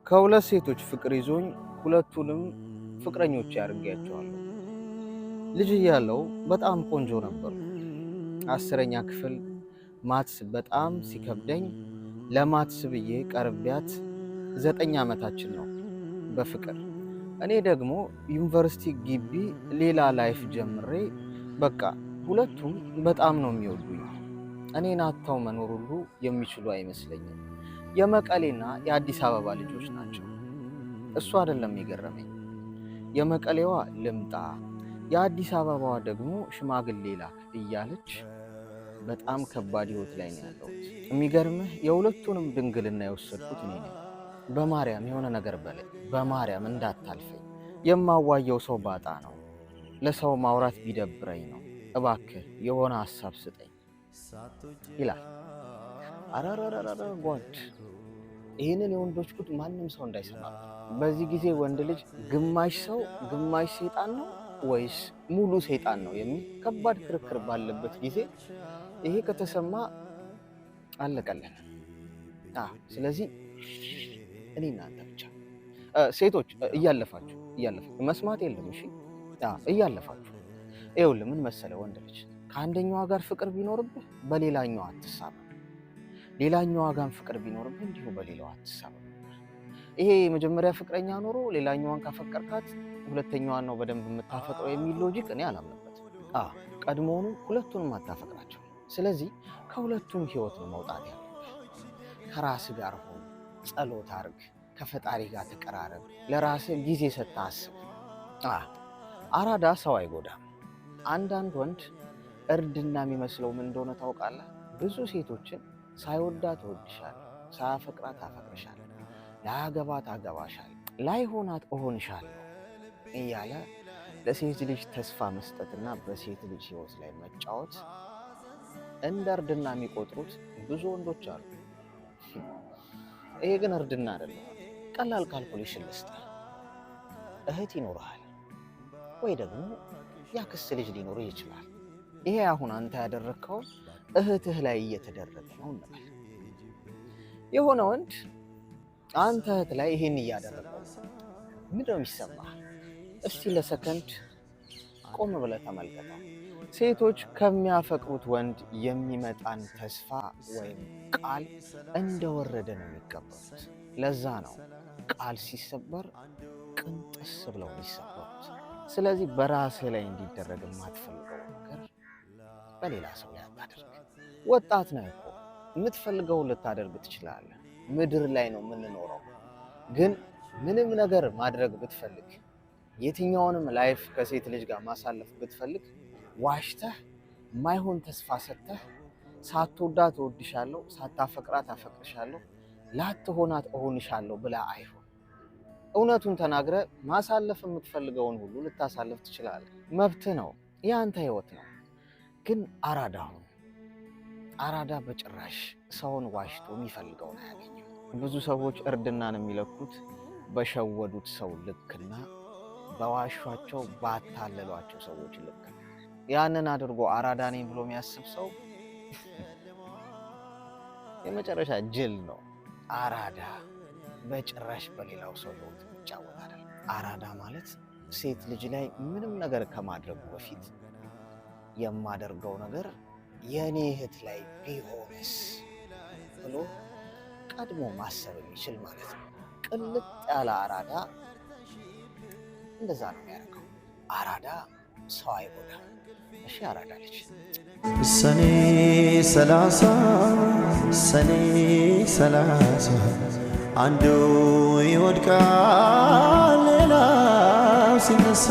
ከሁለት ሴቶች ፍቅር ይዞኝ ሁለቱንም ፍቅረኞች ያርጋቸዋለሁ። ልጅ እያለሁ በጣም ቆንጆ ነበርኩ። 10ኛ ክፍል ማትስ በጣም ሲከብደኝ ለማትስ ብዬ ቀርቢያት 9 ዓመታችን ነው በፍቅር። እኔ ደግሞ ዩኒቨርሲቲ ግቢ ሌላ ላይፍ ጀምሬ በቃ ሁለቱም በጣም ነው የሚወዱኝ። እኔን አጥተው መኖር ሁሉ የሚችሉ አይመስለኝም። የመቀሌና የአዲስ አበባ ልጆች ናቸው። እሱ አይደለም የገረመኝ፣ የመቀሌዋ ልምጣ የአዲስ አበባዋ ደግሞ ሽማግሌ ላክ እያለች በጣም ከባድ ህይወት ላይ ነው ያለሁት። የሚገርምህ የሁለቱንም ድንግልና የወሰድኩት እኔ ነኝ። በማርያም የሆነ ነገር በላይ፣ በማርያም እንዳታልፈኝ። የማዋየው ሰው ባጣ ነው፣ ለሰው ማውራት ቢደብረኝ ነው። እባክህ የሆነ ሀሳብ ስጠኝ ይላል። አራራራራ ጓድ፣ ይህንን የወንዶች ጉድ ማንም ሰው እንዳይሰማ። በዚህ ጊዜ ወንድ ልጅ ግማሽ ሰው ግማሽ ሰይጣን ነው ወይስ ሙሉ ሰይጣን ነው የሚል ከባድ ክርክር ባለበት ጊዜ ይሄ ከተሰማ አለቀለን። ስለዚህ እኔ እናንተ ብቻ ሴቶች እያለፋችሁ መስማት የለም እሺ፣ እያለፋችሁ ይኸውልህ፣ ምን መሰለህ ወንድ ልጅ ከአንደኛዋ ጋር ፍቅር ቢኖርብህ በሌላኛዋ አትሳበብ፣ ሌላኛዋ ጋር ፍቅር ቢኖርብህ እንዲሁ በሌላዋ አትሳበብ። ይሄ የመጀመሪያ ፍቅረኛ ኖሮ ሌላኛዋን ካፈቀርካት ሁለተኛዋን ነው በደንብ የምታፈቅረው የሚል ሎጂክ እኔ አላምንበትም። ቀድሞውኑ ሁለቱንም አታፈቅራቸው። ስለዚህ ከሁለቱም ህይወት ነው መውጣት ያለብህ። ከራስ ጋር ሆን፣ ጸሎት አርግ፣ ከፈጣሪ ጋር ተቀራረብ፣ ለራስህ ጊዜ ሰጥተህ አስብ። አራዳ ሰው አይጎዳም። አንዳንድ ወንድ እርድና የሚመስለው ምን እንደሆነ ታውቃለህ? ብዙ ሴቶችን ሳይወዳት እወድሻለሁ፣ ሳያፈቅራት አፈቅርሻለሁ፣ ላያገባት አገባሻለሁ፣ ላይሆናት እሆንሻለሁ እያለ ለሴት ልጅ ተስፋ መስጠትና በሴት ልጅ ህይወት ላይ መጫወት እንደ እርድና የሚቆጥሩት ብዙ ወንዶች አሉ። ይሄ ግን እርድና አይደለም። ቀላል ካልኩሌሽን ልስጥህ። እህት ይኖርሃል ወይ ደግሞ ያክስት ልጅ ሊኖርህ ይችላል። ይሄ አሁን አንተ ያደረግከውን እህትህ ላይ እየተደረገ ነው እንበል። የሆነ ወንድ አንተ እህት ላይ ይሄን እያደረገው ምንድን ነው የሚሰማህ? እስቲ ለሰከንድ ቆም ብለህ ተመልከተው። ሴቶች ከሚያፈቅሩት ወንድ የሚመጣን ተስፋ ወይም ቃል እንደወረደ ነው የሚቀበሉት። ለዛ ነው ቃል ሲሰበር ቅንጥስ ብለው የሚሰበሩት። ስለዚህ በራስህ ላይ እንዲደረግ የማትፈልገው ነገር በሌላ ሰው ላይ አታደርግ። ወጣት ነህ እኮ የምትፈልገው ልታደርግ ትችላለህ። ምድር ላይ ነው የምንኖረው። ግን ምንም ነገር ማድረግ ብትፈልግ፣ የትኛውንም ላይፍ ከሴት ልጅ ጋር ማሳለፍ ብትፈልግ ዋሽተህ ማይሆን ተስፋ ሰጥተህ ሳትወዳት እወድሻለሁ፣ ሳታፈቅራት አፈቅርሻለሁ፣ ላትሆናት እሆንሻለሁ ብላ አይሆን። እውነቱን ተናግረ ማሳለፍ የምትፈልገውን ሁሉ ልታሳልፍ ትችላለህ። መብትህ ነው፣ የአንተ ህይወት ነው። ግን አራዳ ሁን። አራዳ በጭራሽ ሰውን ዋሽቶ የሚፈልገውን አያገኝም። ብዙ ሰዎች እርድናን የሚለኩት በሸወዱት ሰው ልክና በዋሿቸው ባታለሏቸው ሰዎች ልክ። ያንን አድርጎ አራዳ ነኝ ብሎ የሚያስብ ሰው የመጨረሻ ጅል ነው። አራዳ በጭራሽ በሌላው ሰው ህይወት የሚጫወት አይደለም። አራዳ ማለት ሴት ልጅ ላይ ምንም ነገር ከማድረጉ በፊት የማደርገው ነገር የኔ እህት ላይ ቢሆንስ ብሎ ቀድሞ ማሰብ የሚችል ማለት ነው። ቅልጥ ያለ አራዳ እንደዛ ነው የሚያደርገው። አራዳ ሰው አይጎዳም። እሺ አራዳ ልጅ ሰኔ 30 አንዱ ይወድቃል ሌላው ሲነሳ